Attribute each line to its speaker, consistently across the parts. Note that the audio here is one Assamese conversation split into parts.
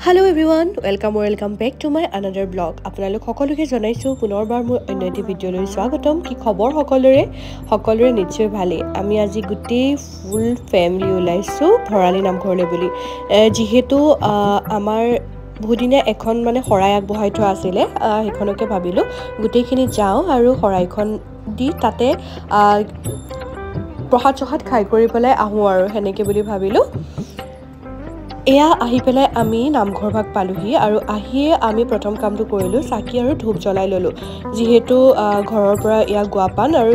Speaker 1: Hello everyone, welcome back to my another vlog. আপোনালোক সকলোকে জনাইছো পুনৰবাৰ মোৰ অন্য এটি ভিডিঅ'লৈ স্বাগতম। কি খবৰ সকলোৰে নিশ্চয় ভালে। আমি আজি গোটেই ফুল ফ্যামিলি ওলাইছো ভৰালি নামঘৰলৈ বুলি। যিহেতু আমাৰ বহুদিনে এখন মানে শৰাই আগবঢ়াই থোৱা আছিলে, সেইখনকে ভাবিলো গোটেইখিনি যাওঁ আৰু শৰাইখন দি তাতে প্ৰসাদ খাই কৰি পেলাই আহোঁ আৰু সেনেকে বুলি ভাবিলো। এয়া আহি পেলাই আমি নামঘৰ ভাগ পালোহি আৰু আহিয়ে আমি প্ৰথম কামটো কৰিলোঁ, চাকি আৰু ধূপ জ্বলাই ল'লোঁ। যিহেতু ঘৰৰ পৰা এয়া গুৱাপান আৰু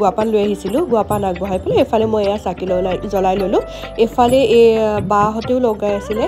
Speaker 1: গুৱাপান লৈ আহিছিলোঁ, গুৱাপান আগবঢ়াই পেলাই এফালে মই এয়া চাকি জ্বলাই ল'লোঁ। এফালে এই বাহঁতেও লগাই আছিলে।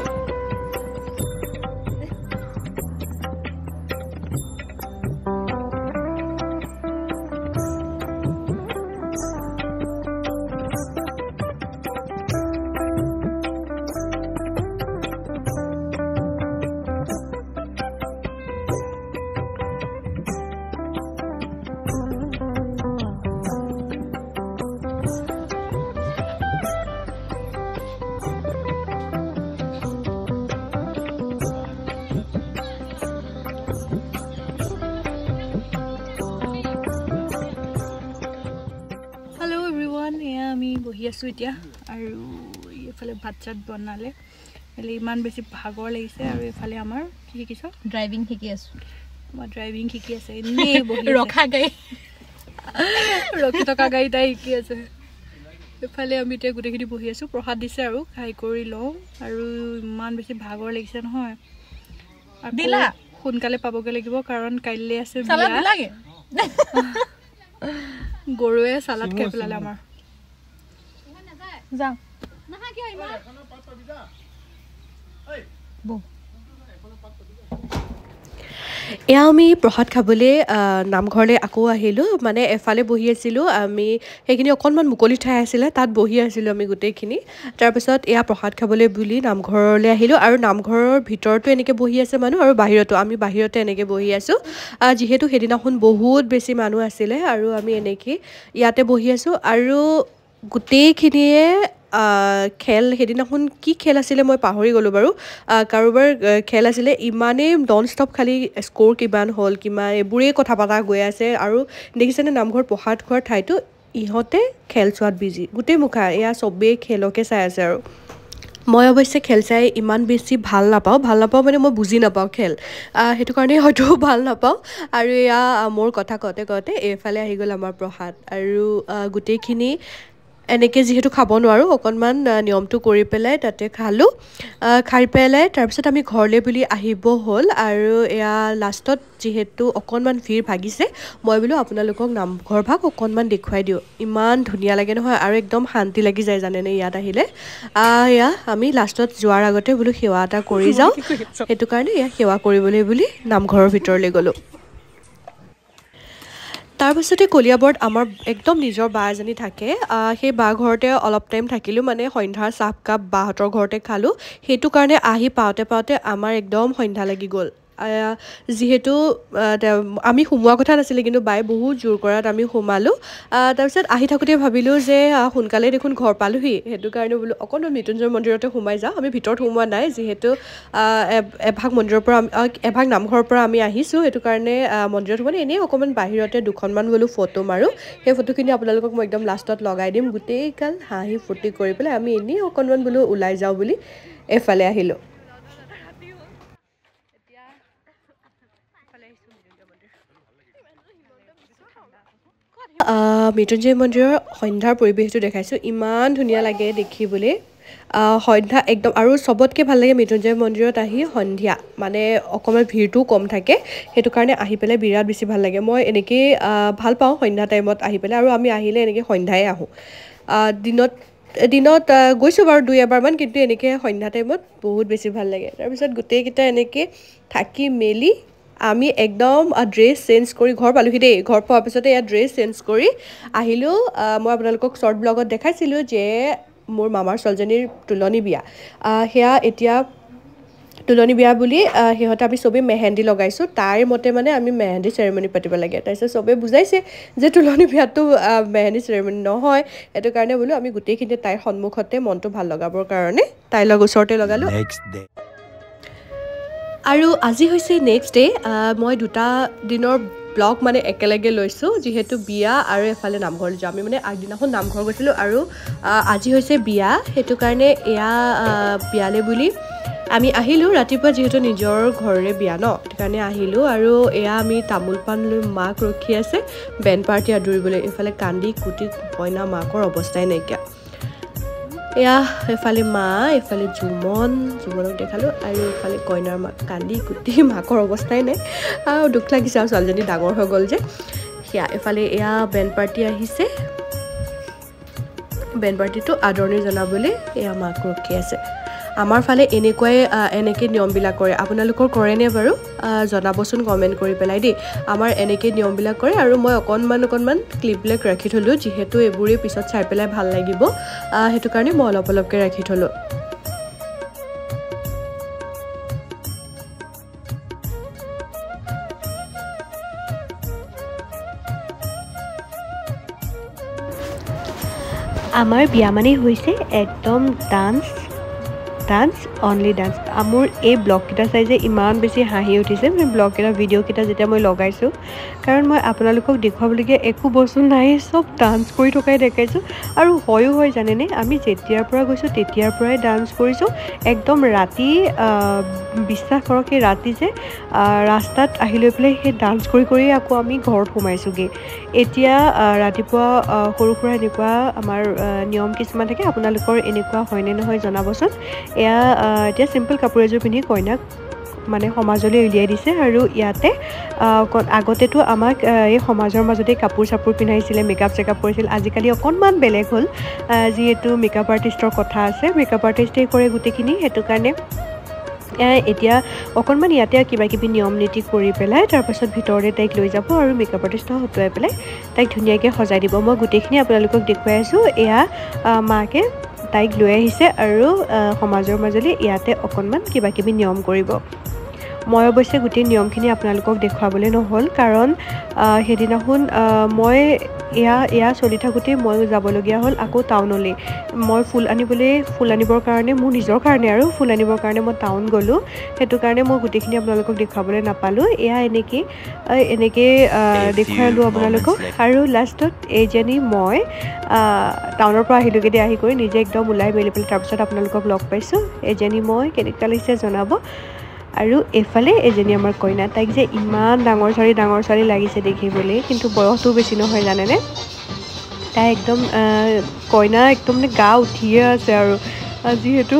Speaker 1: আমি বহি আছো এতিয়া আৰু এফালে ভাত চাত বনালে ইমান বেছি ভাগৰ লাগিছে আৰু এফালে আমাৰ কি শিকিছ
Speaker 2: ড্ৰাইভিং শিকি আছো
Speaker 1: মই ড্ৰাইভিং শিকি আছে এনেই বহি ৰখি থকা গাড়ীটা শিকি আছে এফালে আমি এতিয়া গোটেইখিনি বহি আছো প্ৰসাদ দিছে আৰু খাই কৰি লওঁ আৰু ইমান বেছি ভাগৰ লাগিছে নহয় দিলা সোনকালে পাবগে লাগিব কাৰণ কাইলৈ আছে
Speaker 2: সালাদ লাগে
Speaker 1: গৰুৱে সালাদ খাই পেলালে আমাৰ
Speaker 2: যাও নাহা কি ইমান বো
Speaker 1: এয়া আমি প্ৰসাদ খাবলৈ নামঘৰলৈ আকৌ আহিলোঁ মানে এফালে বহি আছিলোঁ আমি সেইখিনি অকণমান মুকলি ঠাই আছিলে তাত বহি আছিলোঁ আমি গোটেইখিনি তাৰপিছত এয়া প্ৰসাদ খাবলৈ বুলি নামঘৰলৈ আহিলোঁ আৰু নামঘৰৰ ভিতৰতো এনেকৈ বহি আছে মানুহ আৰু বাহিৰতো আমি বাহিৰতে এনেকৈ বহি আছোঁ যিহেতু সেইদিনাখন বহুত বেছি মানুহ আছিলে আৰু আমি এনেকৈ ইয়াতে বহি আছোঁ আৰু গোটেইখিনিয়ে খেল সেইদিনাখন কি খেল আছিলে মই পাহৰি গ'লোঁ বাৰু কাৰোবাৰ খেল আছিলে ইমানেই নন ষ্টপ খালি স্ক'ৰ কিমান হ'ল কিমান এইবোৰেই কথা পতা গৈ আছে আৰু দেখিছেনে নামঘৰত প্ৰসাদ খোৱাৰ ঠাইতো ইহঁতে খেল চোৱাত বিজি গোটেই মুখা এয়া চবেই খেলকে চাই আছে আৰু মই অৱশ্যে খেল চাই ইমান বেছি ভাল নাপাওঁ মানে মই বুজি নাপাওঁ খেল সেইটো কাৰণে হয়তো ভাল নাপাওঁ আৰু এয়া মোৰ কথা কওঁতে এইফালে আহি গ'ল আমাৰ প্ৰসাদ আৰু গোটেইখিনি এনেকৈ যিহেতু খাব নোৱাৰোঁ অকণমান নিয়মটো কৰি পেলাই তাতে খালোঁ খাই পেলাই তাৰপিছত আমি ঘৰলৈ বুলি আহিব হ'ল আৰু এয়া লাষ্টত যিহেতু অকণমান ভিৰ ভাগিছে মই বোলো আপোনালোকক নামঘৰ ভাগ অকণমান দেখুৱাই দিওঁ ইমান ধুনীয়া লাগে নহয় আৰু একদম শান্তি লাগি যায় জানেনে ইয়াত আহিলে এয়া আমি লাষ্টত যোৱাৰ আগতে বোলো সেৱা এটা কৰি যাওঁ সেইটো কাৰণে এয়া সেৱা কৰিবলৈ বুলি নামঘৰৰ ভিতৰলৈ গ'লোঁ তাৰপিছতে কলিয়াবৰত আমাৰ একদম নিজৰ বা এজনী থাকে সেই বা ঘৰতে অলপ টাইম থাকিলোঁ মানে সন্ধ্যাৰ চাহকাপ বাহঁতৰ ঘৰতে খালোঁ সেইটো কাৰণে আহি পাওঁতে আমাৰ একদম সন্ধ্যা লাগি গ'ল যিহেতু আমি সোমোৱা কথা নাছিলে কিন্তু বায়ে বহুত জোৰ কৰাত আমি সোমালোঁ তাৰপিছত আহি থাকোঁতে ভাবিলোঁ যে সোনকালে দেখোন ঘৰ পালোহি সেইটো কাৰণে বোলো অকণমান মৃত্যুঞ্জয় মন্দিৰতে সোমাই যাওঁ আমি ভিতৰত সোমোৱা নাই যিহেতু এভাগ মন্দিৰৰ পৰা এভাগ নামঘৰৰ পৰা আমি আহিছোঁ সেইটো কাৰণে মন্দিৰত সোমাই এনেই অকণমান বাহিৰতে দুখনমান বোলো ফটো মাৰোঁ সেই ফটোখিনি আপোনালোকক মই একদম লাষ্টত লগাই দিম গোটেইকাল হাঁহি ফূৰ্তি কৰি পেলাই আমি এনেই অকণমান বোলো ওলাই যাওঁ বুলি এফালে আহিলোঁ মৃত্যুঞ্জয় মন্দিৰৰ সন্ধ্যাৰ পৰিৱেশটো দেখাইছোঁ ইমান ধুনীয়া লাগে দেখিবলৈ সন্ধ্যা একদম আৰু চবতকৈ ভাল লাগে মৃত্যুঞ্জয় মন্দিৰত আহি সন্ধিয়া মানে অকণমান ভিৰটোও কম থাকে সেইটো কাৰণে আহি পেলাই বিৰাট বেছি ভাল লাগে মই এনেকৈয়ে ভাল পাওঁ সন্ধ্যা টাইমত আহি পেলাই আৰু আমি আহিলে এনেকৈ সন্ধ্যাই আহোঁ দিনত গৈছোঁ বাৰু দুই এবাৰমান কিন্তু এনেকৈ সন্ধ্যা টাইমত বহুত বেছি ভাল লাগে তাৰপিছত গোটেইকেইটা এনেকৈ থাকি মেলি আমি একদম ড্ৰেছ চেঞ্জ কৰি ঘৰ পালোহি দেই ঘৰ পোৱাৰ পিছতে ইয়াত ড্ৰেছ চেঞ্জ কৰি আহিলোঁ মই আপোনালোকক শ্বৰ্ট ব্লগত দেখাইছিলোঁ যে মোৰ মামাৰ ছোৱালীজনীৰ তুলনি বিয়া সেয়া এতিয়া তুলনি বিয়া বুলি সিহঁতে আমি সবে মেহেন্দি লগাইছো তাইৰ মতে মানে আমি মেহেন্দি সেৰেমনি পাতিব লাগে তাইছে সবে বুজাইছে যে তুলনি বিয়াটো মেহেন্দি সেৰেমনি নহয় এটো কাৰণে বলো আমি গুটেইখিনি তাইৰ সন্মুখতে মনটো ভাল লগাবৰ কাৰণে তাই লগ ওচৰতে লগালো আৰু আজি হৈছে নেক্সট ডে মই দুটা দিনৰ ব্লগ মানে একেলগে লৈছোঁ যিহেতু বিয়া আৰু এফালে নামঘৰলৈ যাওঁ আমি মানে আগদিনাখন নামঘৰ গৈছিলোঁ আৰু আজি হৈছে বিয়া সেইটো কাৰণে এয়া বিয়ালে বুলি আমি আহিলোঁ ৰাতিপুৱা যিহেতু নিজৰ ঘৰৰে বিয়া ন সেইটো কাৰণে আহিলোঁ আৰু এয়া আমি তামোল পাণ লৈ মাক ৰখি আছে বেণ্ড পাৰ্টি আদৰিবলৈ এইফালে কান্দি কুটি কইনা মাকৰ অৱস্থাই নাইকিয়া এয়া এফালে মা এফালে জুমনক দেখালোঁ আৰু এফালে কইনাৰ মাক কান্দি কুটি মাকৰ অৱস্থাই নাই আৰু দুখ লাগিছে আৰু ছোৱালীজনী ডাঙৰ হৈ গ'ল যে সেয়া এফালে এয়া বেণ্ড পাৰ্টি আহিছে বেণ্ড পাৰ্টিটো আদৰণি জনাবলৈ এয়া মাক ৰখি আছে আমাৰ ফালে এনেকৈ নিয়মবিলাক কৰে আপোনালোকৰ কৰেনে বাৰু জনাবচোন কমেণ্ট কৰি পেলাই দেই আমাৰ এনেকৈ নিয়মবিলাক কৰে আৰু মই অকণমান ক্লিপবিলাক ৰাখি থ'লোঁ যিহেতু এইবোৰে পিছত চাই পেলাই ভাল লাগিব সেইটো কাৰণে মই অলপকৈ ৰাখি থ'লোঁ আমাৰ বিয়া মানে হৈছে একদম ডান্স অনলি ডান্স মোৰ এই ব্লগকেইটা চাই যে ইমান বেছি হাঁহি উঠিছে মই ব্লগকেইটা ভিডিঅ'কেইটা যেতিয়া মই লগাইছোঁ কাৰণ মই আপোনালোকক দেখুৱাবলগীয়া একো বস্তু নাই চব ডান্স কৰি থকাই দেখাইছোঁ আৰু হয় জানেনে আমি যেতিয়াৰ পৰা গৈছোঁ তেতিয়াৰ পৰাই ডান্স কৰিছোঁ একদম ৰাতি বিশ্বাস কৰক এই ৰাতি যে ৰাস্তাত আহি লৈ পেলাই সেই ডান্স কৰি আকৌ আমি ঘৰত সোমাইছোঁগৈ এতিয়া ৰাতিপুৱা সৰু সুৰা এনেকুৱা আমাৰ নিয়ম কিছুমান থাকে আপোনালোকৰ এনেকুৱা হয়নে নহয় জনাবচোন এয়া এতিয়া চিম্পল কাপোৰ এযোৰ পিন্ধি কইনাক মানে সমাজলৈ উলিয়াই দিছে আৰু ইয়াতে আগতেতো আমাক এই সমাজৰ মাজতে কাপোৰ চাপোৰ পিন্ধাইছিলে মেকআপ চেকআপ কৰিছিল আজিকালি অকণমান বেলেগ হ'ল যিহেতু মেকআপ আৰ্টিষ্টৰ কথা আছে মেকআপ আৰ্টিষ্টেই কৰে গোটেইখিনি সেইটো কাৰণে এতিয়া অকণমান ইয়াতে কিবা কিবি নিয়ম নীতি কৰি পেলাই তাৰপাছত ভিতৰতে তাইক লৈ যাব আৰু মেকআপ আৰ্টিষ্টক হতুৱাই পেলাই তাইক ধুনীয়াকৈ সজাই দিব মই গোটেইখিনি আপোনালোকক দেখুৱাই আছোঁ এয়া মাকে তাইক লৈ আহিছে আৰু সমাজৰ মাজলৈ ইয়াতে অকণমান কিবা কিবি নিয়ম কৰিব মই অৱশ্যে গোটেই নিয়মখিনি আপোনালোকক দেখুৱাবলৈ নহ'ল কাৰণ সেইদিনাখন মই এয়া চলি থাকোঁতেই মই যাবলগীয়া হ'ল আকৌ টাউনলৈ মই ফুল আনিবৰ কাৰণে মোৰ নিজৰ কাৰণে আৰু ফুল আনিবৰ কাৰণে মই টাউন গ'লোঁ সেইটো কাৰণে মই গোটেইখিনি আপোনালোকক দেখুৱাবলৈ নাপালোঁ এয়া এনেকৈ দেখুৱালোঁ আপোনালোকক আৰু লাষ্টত এইজনী মই টাউনৰ পৰা আহিলোগৈ দে আহি কৰি নিজে একদম ওলাই মেলি পেলাই তাৰপিছত আপোনালোকক লগ পাইছোঁ এইজনী মই কেনেকুৱা লাগিছে জনাব আৰু এইফালে এজনী আমাৰ কইনা তাইক যে ইমান ডাঙৰ ছোৱালী লাগিছে দেখিবলৈ কিন্তু বয়সটো বেছি নহয় জানেনে তাই একদম কইনা একদম মানে গা উঠিয়ে আছে আৰু যিহেতু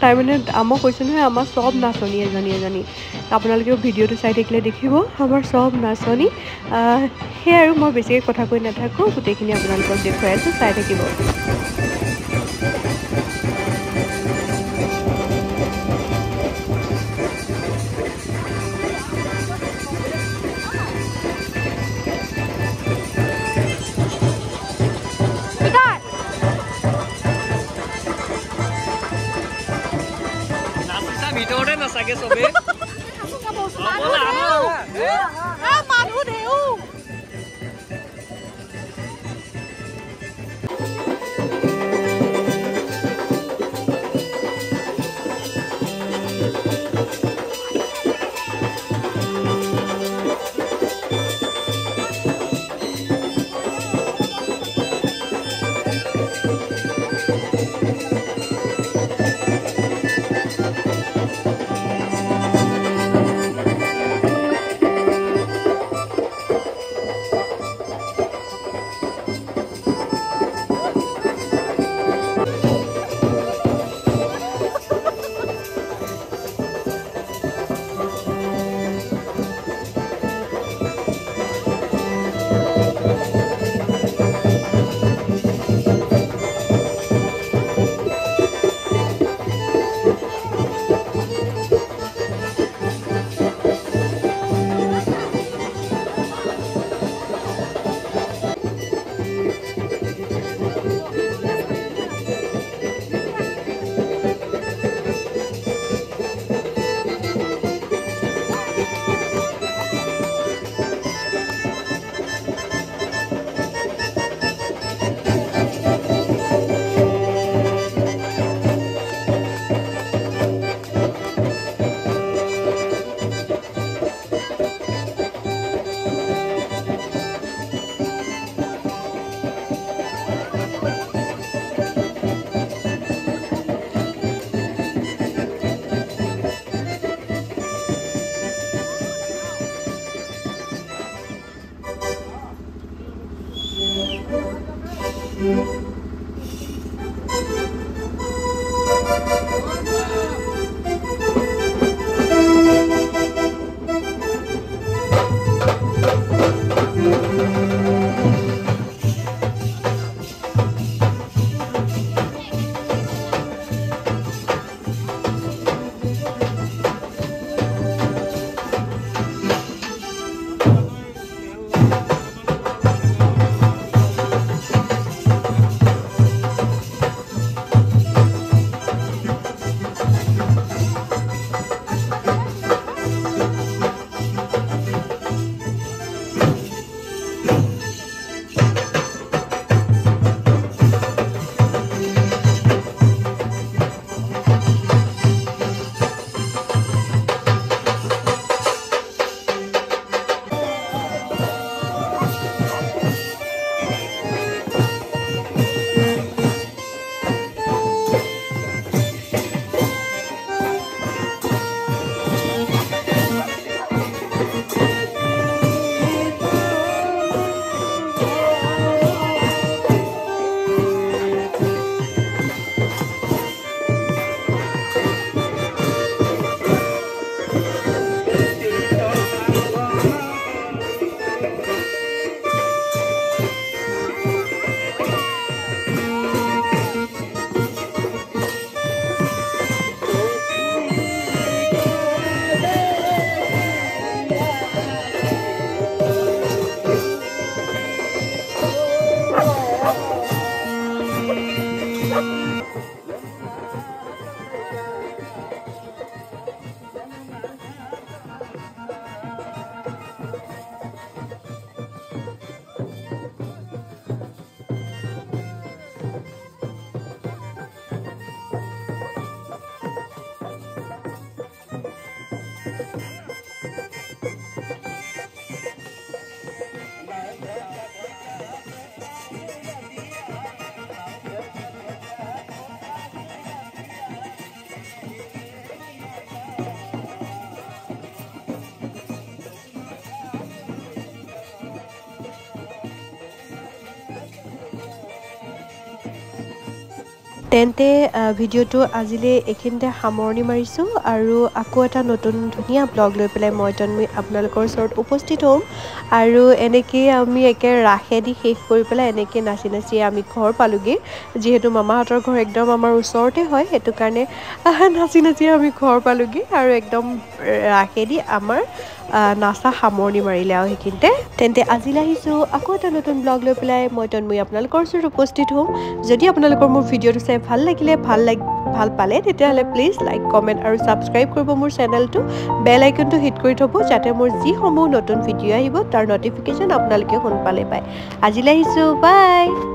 Speaker 1: তাই মানে মই কৈছোঁ নহয় আমাৰ চব নাচনী এজনী আপোনালোকেও ভিডিঅ'টো চাই থাকিলে দেখিব আমাৰ চব নাচনী সেয়াই আৰু মই বেছিকৈ কথা কৈ নাথাকোঁ গোটেইখিনি আপোনালোকক দেখুৱাই আছোঁ চাই থাকিব
Speaker 3: Saque sobre.
Speaker 1: তেন্তে ভিডিঅ'টো আজিলৈ এইখিনিতে সামৰণি মাৰিছোঁ আৰু আকৌ এটা নতুন ধুনীয়া ব্লগ লৈ পেলাই মই তন্ময় আপোনালোকৰ ওচৰত উপস্থিত হ'ম আৰু এনেকৈ আমি একে ৰাসেদি শেষ কৰি পেলাই এনেকৈ নাচি নাচি আমি ঘৰ পালোঁগৈ যিহেতু মামাহঁতৰ ঘৰ একদম আমাৰ ওচৰতে হয় সেইটো কাৰণে নাচি নাচি আমি ঘৰ পালোঁগৈ আৰু একদম ৰাসেদি আমাৰ নাচা সামৰণি মাৰিলে আৰু সেইখিনিতে তেন্তে আজিলৈ আহিছোঁ আকৌ এটা নতুন ব্লগ লৈ পেলাই মই তন্ময় আপোনালোকৰ ওচৰত উপস্থিত হ'ম যদি আপোনালোকৰ মোৰ ভিডিঅ'টো চাই ভাল লাগিলে ভাল পালে তেতিয়াহ'লে প্লিজ লাইক কমেণ্ট আৰু ছাবস্ক্ৰাইব কৰিব মোৰ চেনেলটো বেল আইকনটো হিট কৰি থ'ব যাতে মোৰ যিসমূহ নতুন ভিডিঅ' আহিব তাৰ নটিফিকেশ্যন আপোনালোকে সোনকালে পায় আজিলৈ আহিছোঁ বাই